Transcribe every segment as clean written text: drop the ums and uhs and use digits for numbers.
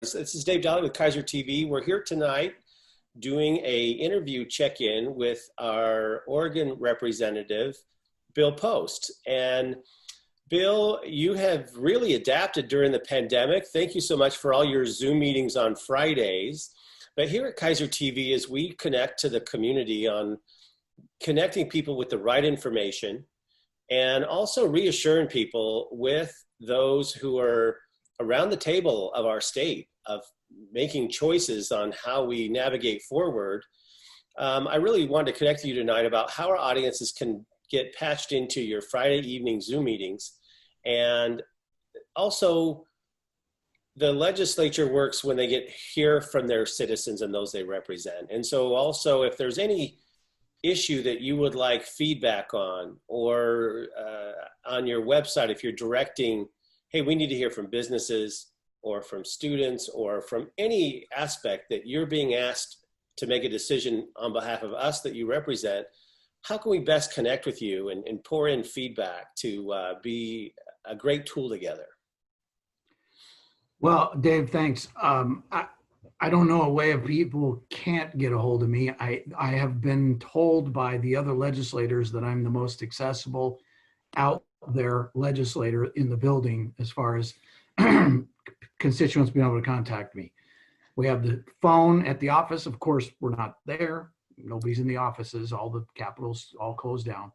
This is Dave Dahle with KeizerTV. We're here tonight doing a interview check-in with our Oregon representative, Bill Post. And Bill, you have really adapted during the pandemic. Thank you so much for all your Zoom meetings on Fridays. But here at KeizerTV, as we connect to the community on connecting people with the right information and also reassuring people with those who are around the table of our state of making choices on how we navigate forward. I really wanted to connect with you tonight about how our audiences can get patched into your Friday evening Zoom meetings. And also the legislature works when they hear from their citizens and those they represent. And so also if there's any issue that you would like feedback on, or on your website, if you're directing, hey, we need to hear from businesses or from students or from any aspect that you're being asked to make a decision on behalf of us that you represent, how can we best connect with you and pour in feedback to be a great tool together? Well, Dave, thanks. I don't know a way of people can't get a hold of me. I have been told by the other legislators that I'm the most accessible out there legislator in the building as far as constituents being able to contact me. We have the phone at the office. Of course, we're not there. Nobody's in the offices. All the capitals all closed down.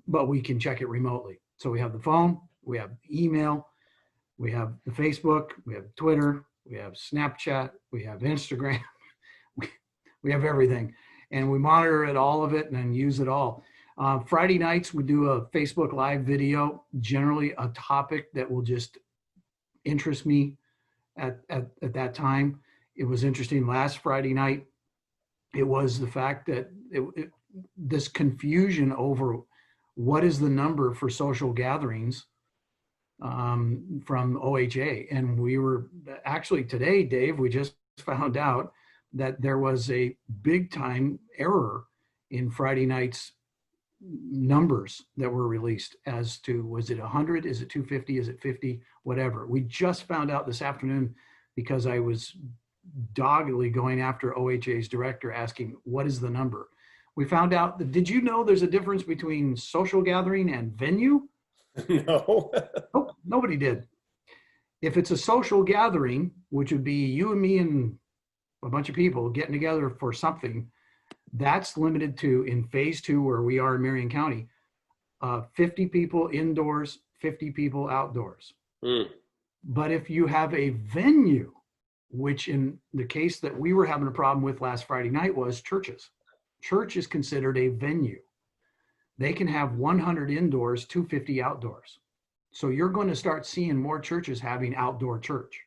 But we can check it remotely. So we have the phone, we have email, we have the Facebook, we have Twitter, we have Snapchat, we have Instagram, we have everything. And we monitor it, all of it, and then use it all. Friday nights, we do a Facebook Live video, generally a topic that will just interest me at that time. It was interesting last Friday night. It was the fact that this confusion over what is the number for social gatherings from OHA. And we were actually today, Dave, we just found out that there was a big time error in Friday night's numbers that were released as to, was it 100, is it 250, is it 50, whatever. We just found out this afternoon because I was doggedly going after OHA's director asking, what is the number? We found out that, did you know there's a difference between social gathering and venue? No. Nope, nobody did. If it's a social gathering, which would be you and me and a bunch of people getting together for something, that's limited to, in phase 2 where we are in Marion County, 50 people indoors, 50 people outdoors. But if you have a venue, which in the case that we were having a problem with last Friday night was churches. Church is considered a venue. They can have 100 indoors, 250 outdoors. So you're going to start seeing more churches having outdoor church.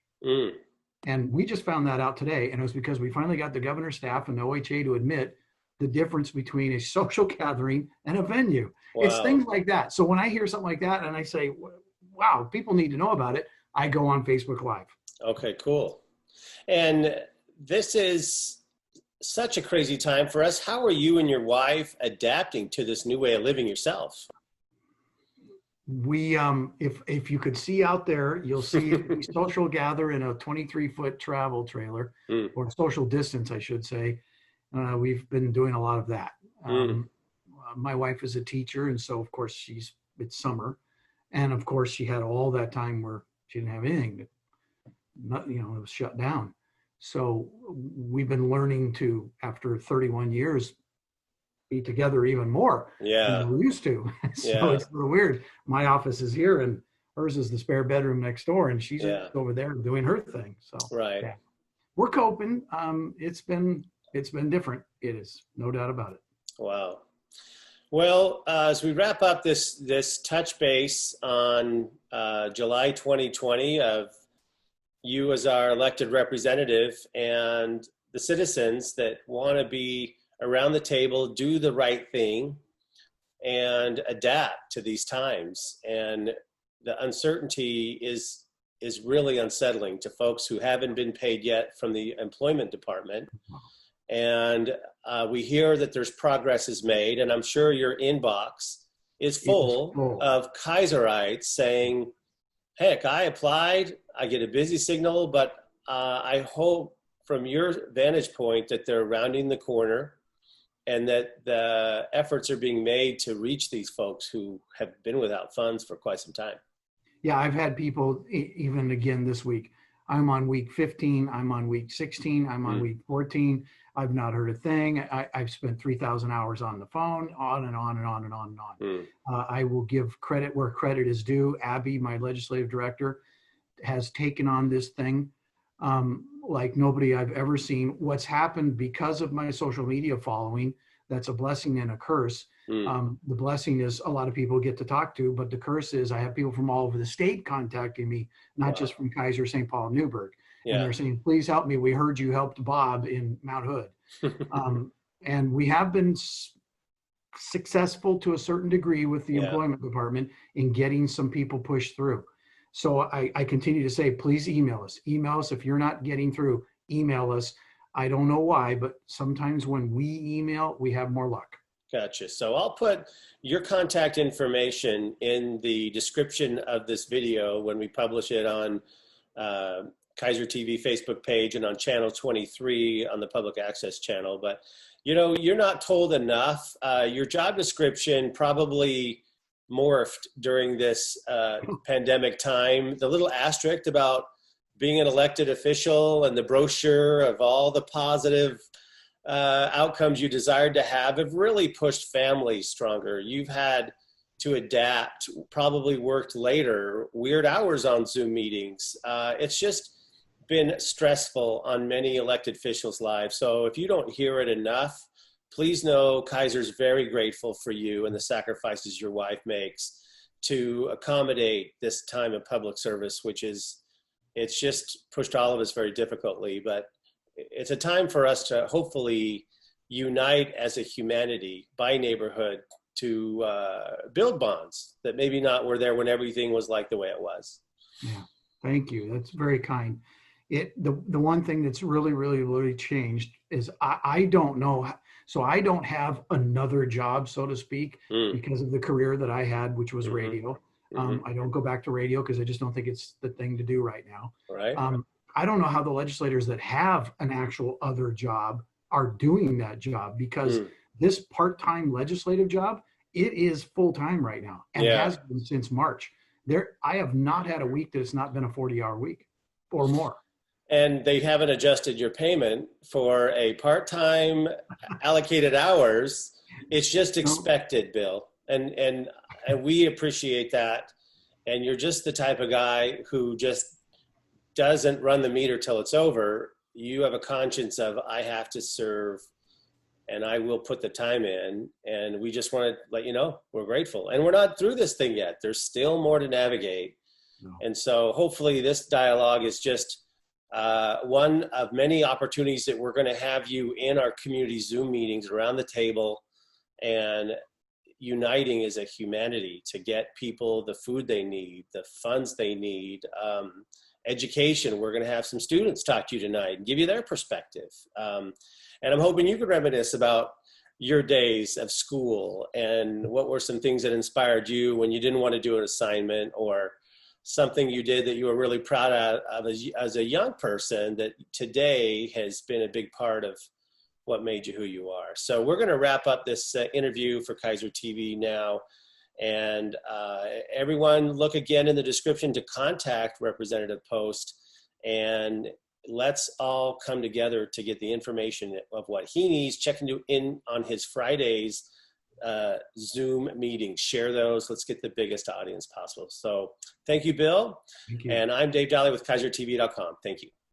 And we just found that out today. And it was because we finally got the governor's staff and the OHA to admit the difference between a social gathering and a venue. Wow. It's things like that. So when I hear something like that and I say, wow, people need to know about it, I go on Facebook Live. Okay, cool. And this is such a crazy time for us. How are you and your wife adapting to this new way of living yourself? We, if you could see out there, you'll see we social gather in a 23-foot travel trailer, or social distance, I should say. We've been doing a lot of that. My wife is a teacher, and so of course it's summer, and of course she had all that time where she didn't have anything. It was shut down. So we've been learning to, after 31 years, be together even more than we used to. So it's a little weird. My office is here and hers is the spare bedroom next door, and she's over there doing her thing. So we're coping. It's been different. It is, no doubt about it. Wow. Well, as we wrap up this touch base on July 2020 of you as our elected representative and the citizens that want to be around the table, do the right thing, and adapt to these times. And the uncertainty is really unsettling to folks who haven't been paid yet from the employment department. And we hear that there's progress is made, and I'm sure your inbox is full of Keizerites saying, heck, I applied, I get a busy signal, but I hope from your vantage point that they're rounding the corner and that the efforts are being made to reach these folks who have been without funds for quite some time. Yeah, I've had people even again this week. I'm on week 15. I'm on week 16. I'm on week 14. I've not heard a thing. I've spent 3,000 hours on the phone, on and on and on and on and on. I will give credit where credit is due. Abby, my legislative director, has taken on this thing like nobody I've ever seen. What's happened because of my social media following, that's a blessing and a curse. The blessing is a lot of people get to talk to, but the curse is I have people from all over the state contacting me, not just from Keizer, St. Paul, and Newburgh. And they're saying, please help me. We heard you helped Bob in Mount Hood. And we have been successful to a certain degree with the employment department in getting some people pushed through. So I continue to say, please email us. Email us. If you're not getting through, email us. I don't know why, but sometimes when we email, we have more luck. Gotcha. So I'll put your contact information in the description of this video when we publish it on KeizerTV Facebook page and on channel 23 on the public access channel. But, you know, you're not told enough. Your job description probably morphed during this pandemic time. The little asterisk about being an elected official and the brochure of all the positive outcomes you desired to have really pushed families stronger. You've had to adapt, probably worked later, weird hours on Zoom meetings. It's just been stressful on many elected officials' lives. So if you don't hear it enough, please know Keizer's very grateful for you and the sacrifices your wife makes to accommodate this time of public service, which is, it's just pushed all of us very difficultly, but it's a time for us to hopefully unite as a humanity by neighborhood to build bonds that maybe not were there when everything was like the way it was. Yeah, thank you. That's very kind. The one thing that's really changed is I don't know. So I don't have another job, so to speak, because of the career that I had, which was radio. I don't go back to radio because I just don't think it's the thing to do right now. Right. I don't know how the legislators that have an actual other job are doing that job, because this part-time legislative job, it is full-time right now and has been since March. I have not had a week that it's not been a 40-hour week or more. And they haven't adjusted your payment for a part-time allocated hours. It's just expected, Bill. And we appreciate that. And you're just the type of guy who just doesn't run the meter till it's over. You have a conscience of, I have to serve and I will put the time in. And we just want to let you know, we're grateful. And we're not through this thing yet. There's still more to navigate. And so hopefully this dialogue is just one of many opportunities that we're going to have you in our community Zoom meetings around the table and uniting as a humanity to get people the food they need, the funds they need, education. We're going to have some students talk to you tonight and give you their perspective. And I'm hoping you could reminisce about your days of school and what were some things that inspired you when you didn't want to do an assignment, or something you did that you were really proud of as a young person that today has been a big part of what made you who you are. So we're going to wrap up this interview for KeizerTV now. And everyone look again in the description to contact Representative Post, and let's all come together to get the information of what he needs. Check in on his Fridays Zoom meetings. Share those. Let's get the biggest audience possible. So thank you, Bill. Thank you. And I'm Dave Dahle with KeizerTV.com. Thank you.